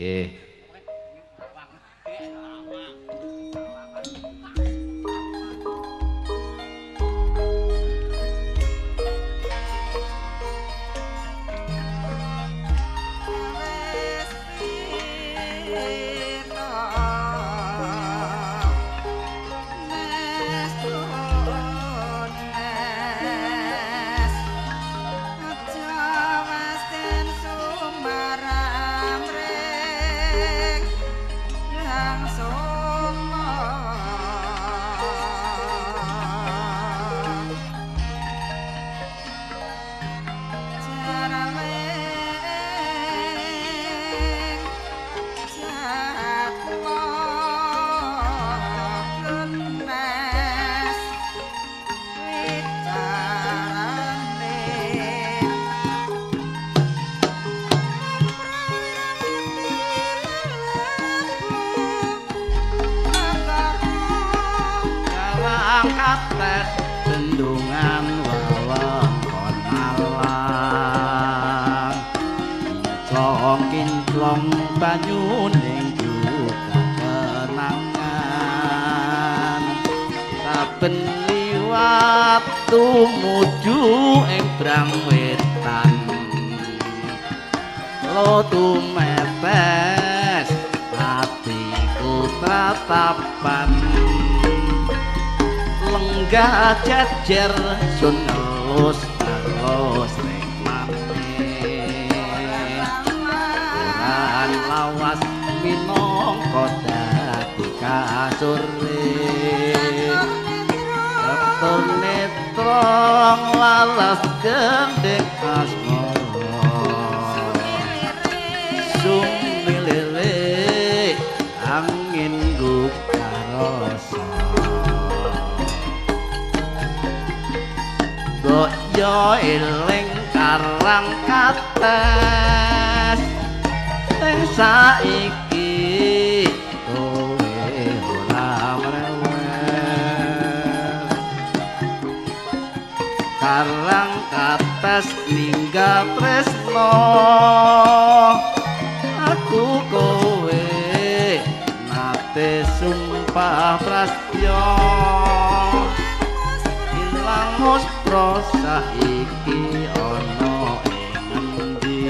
Nggih. Kates bendungan wewengkon Malang kinclong kinclong banyu ning juga kenangan saben liwat tumuju ing brang wetan lo tumetes hatiku tatapan lenggah jajar sun elus elus ning maneh ora lawas minangka dadi kasure Dokter netra lalas gendeng asmara sumilire angin gugarasa yo eling karang kates sing saiki kowe ora mrewel karang kates ninggal tresno aku kowe nate sumpah prastya ilang muspra saiki ana ing endi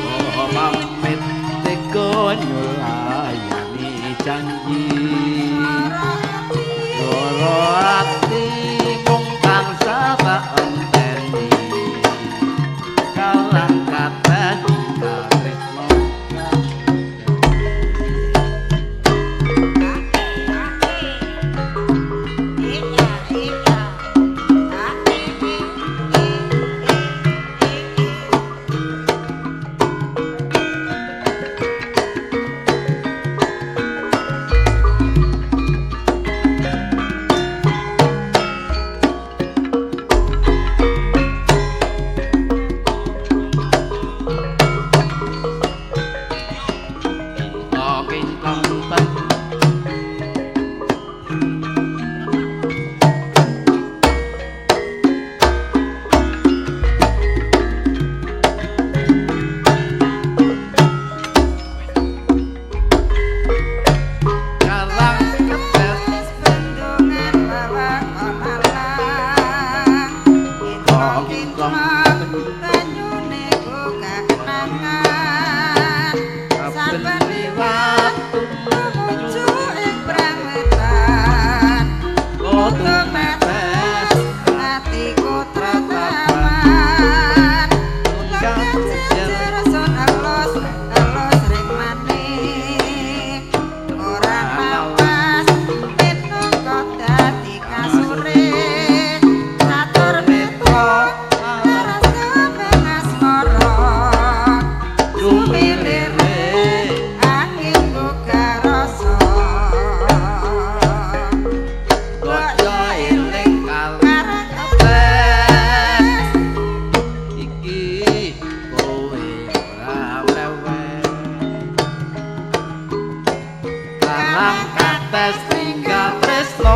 oh pamit teko nyulayani janji loro ati mung tansah tak enteni kalang kates tresno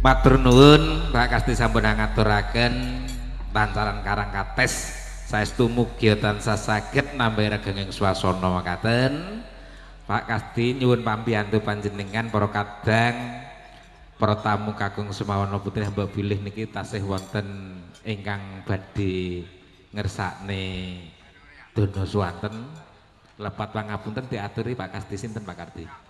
Matur nuwun Pak Kasti sampun ngaturaken pancaran Karang Kates saestu mugi tansah saged nambahi regenging swasana makaten. Pak Kasti nyuwun pambiyantu panjenengan para kadang para tamu kakung Semawana Putri hamba bilih niki tasih wonten ingkang badhe ngersakne dono swanten. Lepat pangapunten diaturi Pak Kasti sinten Pak Kardi?